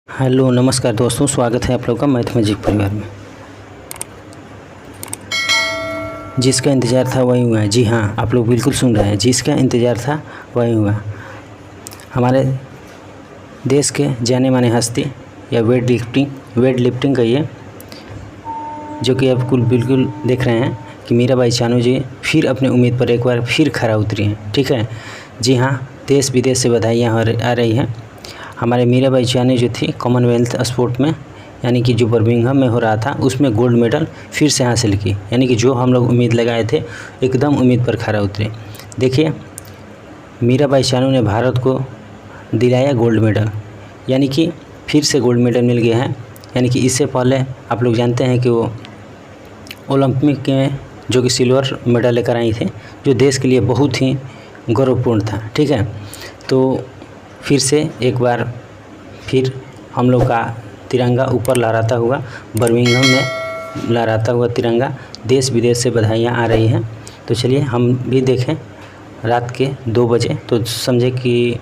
Hello नमस्कार दोस्तों, स्वागत है आप लोग का मैथ मैजिक परिवार में। जिसका इंतज़ार था वही हुआ। जी हाँ, आप लोग बिल्कुल सुन रहे हैं, जिसका इंतज़ार था वही हुआ। हमारे देश के जाने माने हस्ती या वेट लिफ्टिंग कहिए, जो कि आप बिल्कुल देख रहे हैं कि मीराबाई चानू जी फिर अपनी उम्मीद पर एक बार फिर खरा उतरी हैं। ठीक है, जी हाँ, देश विदेश से बधाइयाँ आ रही हैं। हमारे मीराबाई चानू जो थी कॉमनवेल्थ स्पोर्ट में, यानी कि जो बर्मिंघम में हो रहा था, उसमें गोल्ड मेडल फिर से हासिल की। यानी कि जो हम लोग उम्मीद लगाए थे एकदम उम्मीद पर खरा उतरे। देखिए, मीराबाई चानू ने भारत को दिलाया गोल्ड मेडल, यानी कि फिर से गोल्ड मेडल मिल गया है। यानी कि इससे पहले आप लोग जानते हैं कि वो ओलंपिक में जो कि सिल्वर मेडल लेकर आई थी, जो देश के लिए बहुत ही गौरवपूर्ण था। ठीक है, तो फिर से एक बार फिर हम लोग का तिरंगा ऊपर लहराता हुआ, बर्मिंघम में लहराता हुआ तिरंगा, देश विदेश से बधाइयाँ आ रही हैं। तो चलिए हम भी देखें रात के 2 बजे, तो समझे कि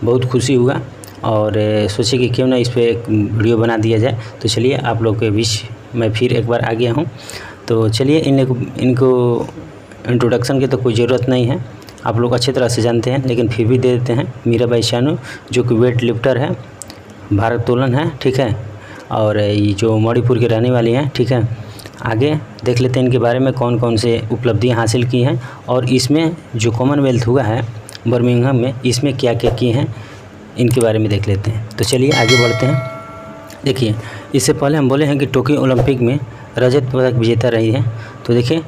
बहुत खुशी हुआ और सोचे कि क्यों ना इस पर एक वीडियो बना दिया जाए। तो चलिए आप लोग के बीच मैं फिर एक बार आ गया हूँ। तो चलिए इनको इंट्रोडक्शन की तो कोई ज़रूरत नहीं है, आप लोग अच्छी तरह से जानते हैं, लेकिन फिर भी दे देते हैं। मीराबाई चानू जो कि वेट लिफ्टर है, भारोत्तोलन है। ठीक है, और ये जो मणिपुर की रहने वाली हैं। ठीक है, आगे देख लेते हैं इनके बारे में कौन कौन से उपलब्धियां हासिल की हैं, और इसमें जो कॉमनवेल्थ हुआ है बर्मिंघम में, इसमें क्या क्या किए हैं इनके बारे में देख लेते हैं। तो चलिए आगे बढ़ते हैं। देखिए, इससे पहले हम बोले हैं कि टोक्यो ओलंपिक में रजत पदक विजेता रही है। तो देखिए,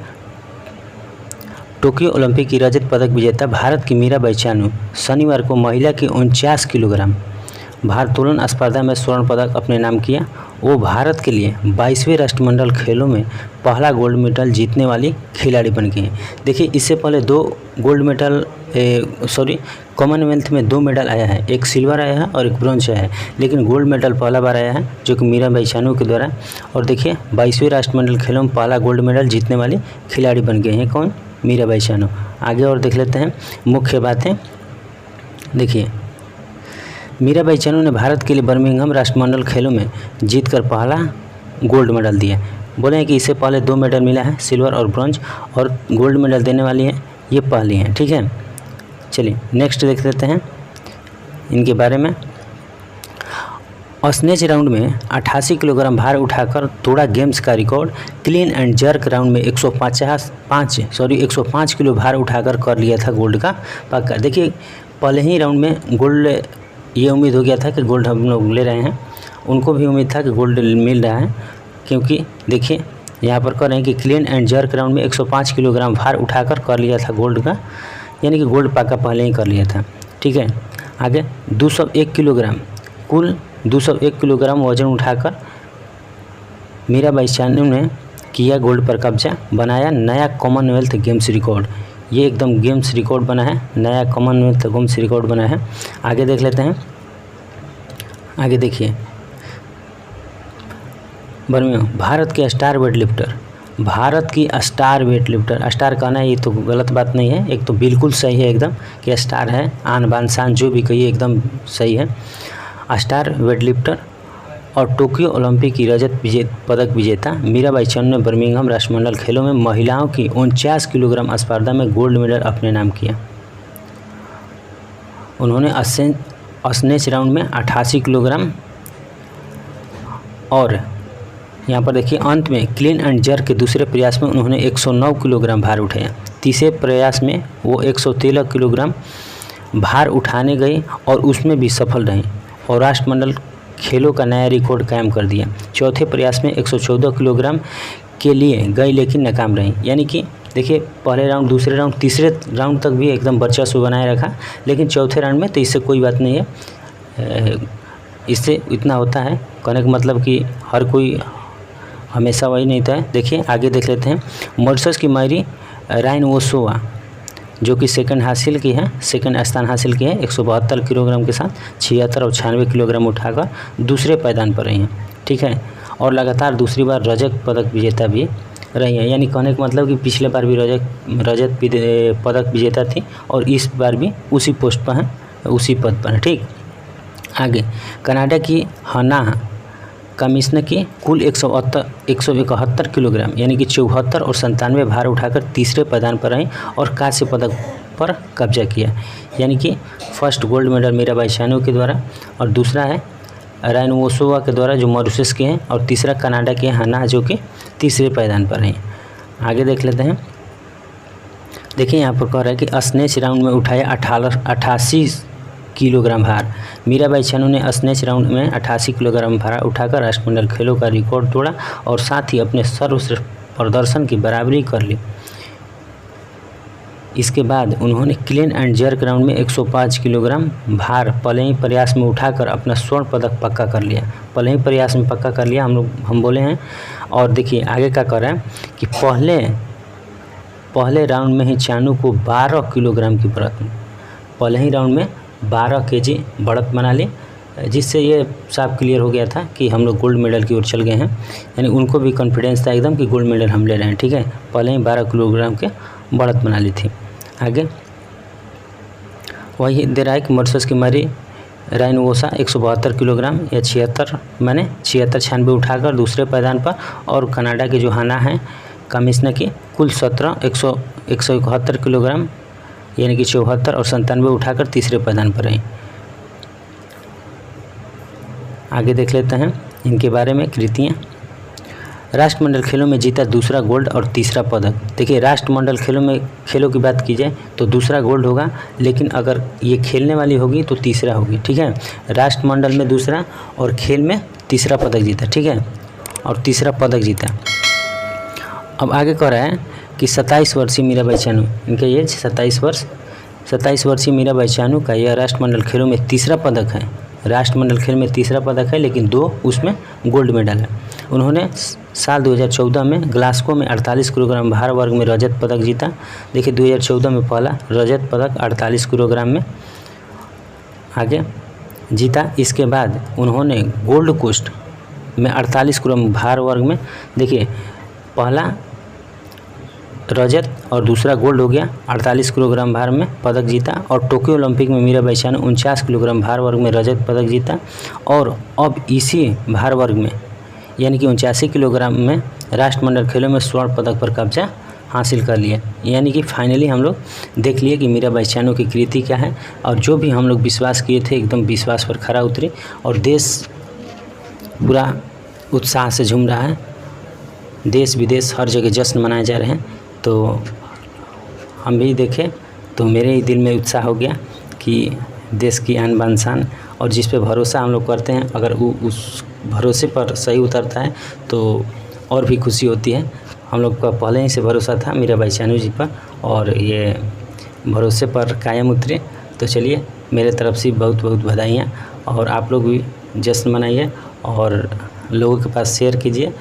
टोक्यो ओलंपिक की रजत पदक विजेता भारत की मीराबाई चानू शनिवार को महिला की 49 किलोग्राम भारोत्तोलन स्पर्धा में स्वर्ण पदक अपने नाम किया। वो भारत के लिए 22वें राष्ट्रमंडल खेलों में पहला गोल्ड मेडल जीतने वाली खिलाड़ी बन गई हैं। देखिए, इससे पहले 2 गोल्ड मेडल कॉमनवेल्थ में 2 मेडल आया है, एक सिल्वर आया है और एक ब्रॉन्ज आया है, लेकिन गोल्ड मेडल पहला बार आया है जो कि मीराबाई चानू के द्वारा। और देखिए, 22वें राष्ट्रमंडल खेलों में पहला गोल्ड मेडल जीतने वाली खिलाड़ी बन गए हैं। कौन? मीराबाई चानू। आगे और देख लेते हैं मुख्य बातें। देखिए, मीराबाई चानू ने भारत के लिए बर्मिंघम राष्ट्रमंडल खेलों में जीतकर पहला गोल्ड मेडल दिया। बोले हैं कि इससे पहले 2 मेडल मिला है, सिल्वर और ब्रॉन्ज, और गोल्ड मेडल देने वाली है ये पहली हैं। ठीक है, चलिए नेक्स्ट देख लेते हैं इनके बारे में। स्नेच राउंड में 88 किलोग्राम भार उठाकर तोड़ा गेम्स का record. Clean and jerk round में 105 किलो भार उठाकर कर लिया था गोल्ड का पक्का। देखिए, पहले ही राउंड में गोल्ड, ये उम्मीद हो गया था कि गोल्ड हम लोग ले रहे हैं, उनको भी उम्मीद था कि गोल्ड मिल रहा है, क्योंकि देखिए यहाँ पर कह रहे हैं कि क्लीन एंड जर्क राउंड में 105 किलोग्राम भार उठाकर कर लिया था गोल्ड का, यानी कि गोल्ड पक्का पहले ही कर लिया था। ठीक है, आगे 201 किलोग्राम, कुल 201 किलोग्राम वजन उठाकर मीराबाई चानू ने किया गोल्ड पर कब्जा, बनाया नया कॉमनवेल्थ गेम्स रिकॉर्ड। ये एकदम गेम्स रिकॉर्ड बना है, नया कॉमनवेल्थ गेम्स रिकॉर्ड बना है। आगे देख लेते हैं। आगे देखिए, भारत के स्टार वेट लिफ्टर, भारत की स्टार वेट लिफ्टर, स्टार कहना ये तो गलत बात नहीं है, एक तो बिल्कुल सही है एकदम कि स्टार है, आन बान शान जो भी कहिए एकदम सही है। स्टार वेट लिफ्टर और टोक्यो ओलंपिक की रजत पदक विजेता मीराबाई चानू ने बर्मिंघम राष्ट्रमंडल खेलों में महिलाओं की 49 किलोग्राम स्पर्धा में गोल्ड मेडल अपने नाम किया। उन्होंने स्नेच राउंड में 88 किलोग्राम, और यहाँ पर देखिए अंत में क्लीन एंड जर्क के दूसरे प्रयास में उन्होंने 109 किलोग्राम भार उठाया। तीसरे प्रयास में वो 113 किलोग्राम भार उठाने गई और उसमें भी सफल रहीं और राष्ट्रमंडल खेलों का नया रिकॉर्ड कायम कर दिया। चौथे प्रयास में 114 किलोग्राम के लिए गई लेकिन नाकाम रहीं। यानी कि देखिए, पहले राउंड, दूसरे राउंड, तीसरे राउंड तक भी एकदम वर्चस्व बनाए रखा, लेकिन चौथे राउंड में तो इससे कोई बात नहीं है, इससे इतना होता है। कहने का मतलब कि हर कोई हमेशा वही नहीं था। देखिए आगे देख लेते हैं। मॉरिशस की मायरी रायनवोसोवा जो कि सेकंड स्थान हासिल की है 172 किलोग्राम के साथ 76 और 96 किलोग्राम उठाकर दूसरे पायदान पर रही हैं। ठीक है, और लगातार दूसरी बार रजत पदक विजेता भी रही हैं। यानी कहने का मतलब कि पिछले बार भी रजत पदक विजेता थी और इस बार भी उसी पोस्ट पर हैं, उसी पद पर है। ठीक, आगे कनाडा की हना कमिश्नर की कुल 171 किलोग्राम यानी कि 74 और 97 भार उठाकर तीसरे पायदान पर रहीं और कांस्य पदक पर कब्जा किया। यानी कि first gold medal Mirabai Chanu के द्वारा और दूसरा है रायनोवोसोवा के द्वारा जो मॉरिशस के हैं और तीसरा कनाडा के हना जो कि तीसरे पायदान पर हैं। आगे देख लेते हैं। देखिए यहाँ पर कह रहा है कि स्नेच राउंड में उठाया 88 किलोग्राम भार। मीराबाई चानू ने स्नेच राउंड में 88 किलोग्राम भार उठाकर राष्ट्रमंडल खेलों का रिकॉर्ड तोड़ा और साथ ही अपने सर्वश्रेष्ठ प्रदर्शन की बराबरी कर ली। इसके बाद उन्होंने क्लीन एंड जर्क राउंड में 105 किलोग्राम भार पहले ही प्रयास में उठाकर अपना स्वर्ण पदक पक्का कर लिया। पहले ही प्रयास में पक्का कर लिया हम बोले हैं। और देखिए आगे क्या कर रहा है कि पहले राउंड में ही चानू को 12 किलोग्राम की बढ़त, पहले ही राउंड में 12 केजी बढ़त बना ली, जिससे ये साफ क्लियर हो गया था कि हम लोग गोल्ड मेडल की ओर चल गए हैं। यानी उनको भी कॉन्फिडेंस था एकदम कि गोल्ड मेडल हम ले रहे हैं। ठीक है, पहले ही 12 किलोग्राम के बढ़त बना ली थी। आगे वही दे रहा है कि मॉरिशस की मरी रायनोवोसा 172 किलोग्राम या 76 उठाकर दूसरे पायदान पर और कनाडा के जो हना है कमिश्नर की कुल 171 किलोग्राम यानी कि 74 और 97 उठाकर तीसरे पायदान पर रही। आगे देख लेते हैं इनके बारे में कृतियाँ। राष्ट्रमंडल खेलों में जीता दूसरा गोल्ड और तीसरा पदक। देखिए राष्ट्रमंडल खेलों की बात की जाए तो दूसरा गोल्ड होगा, लेकिन अगर ये खेलने वाली होगी तो तीसरा होगी। ठीक है, राष्ट्रमंडल में दूसरा और खेल में तीसरा पदक जीता। ठीक है, और तीसरा पदक जीता। अब आगे कह रहा है कि 27 वर्षीय मीराबाई चानू, इनका एज 27 वर्षीय मीराबाई चानू का यह राष्ट्रमंडल खेलों में तीसरा पदक है। राष्ट्रमंडल खेल में तीसरा पदक है, लेकिन 2 उसमें गोल्ड मेडल है। उन्होंने साल 2014 में ग्लास्गो में 48 किलोग्राम भार वर्ग में रजत पदक जीता। देखिए 2014 में पहला रजत पदक 48 किलोग्राम में आगे जीता। इसके बाद उन्होंने गोल्ड कोस्ट में 48 किलोग्राम भार वर्ग में, देखिए पहला रजत और दूसरा गोल्ड हो गया, 48 किलोग्राम भार में पदक जीता। और टोक्यो ओलंपिक में मीराबाई चानू 49 किलोग्राम भार वर्ग में रजत पदक जीता। और अब इसी भार वर्ग में यानी कि 89 किलोग्राम में राष्ट्रमंडल खेलों में स्वर्ण पदक पर कब्जा हासिल कर लिया। यानी कि फाइनली हम लोग देख लिए कि मीराबाई चानू की कृति क्या है। और जो भी हम लोग विश्वास किए थे एकदम विश्वास पर खरा उतरी और देश पूरा उत्साह से झूम रहा है। देश विदेश हर जगह जश्न मनाए जा रहे हैं। तो हम भी देखें तो मेरे ही दिल में उत्साह हो गया कि देश की आन बान शान और जिस पे भरोसा हम लोग करते हैं, अगर वो उस भरोसे पर सही उतरता है तो और भी खुशी होती है। हम लोग का पहले ही से भरोसा था मीराबाई चानू जी पर और ये भरोसे पर कायम उतरे। तो चलिए मेरे तरफ से बहुत बहुत बधाइयाँ और आप लोग भी जश्न मनाइए और लोगों के पास शेयर कीजिए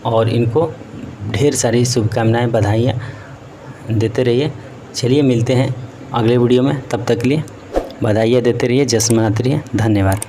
और इनको ढेर सारी शुभकामनाएं बधाइयाँ देते रहिए। चलिए मिलते हैं अगले वीडियो में, तब तक के लिए बधाइयाँ देते रहिए, जश्न मनाते रहिए। धन्यवाद।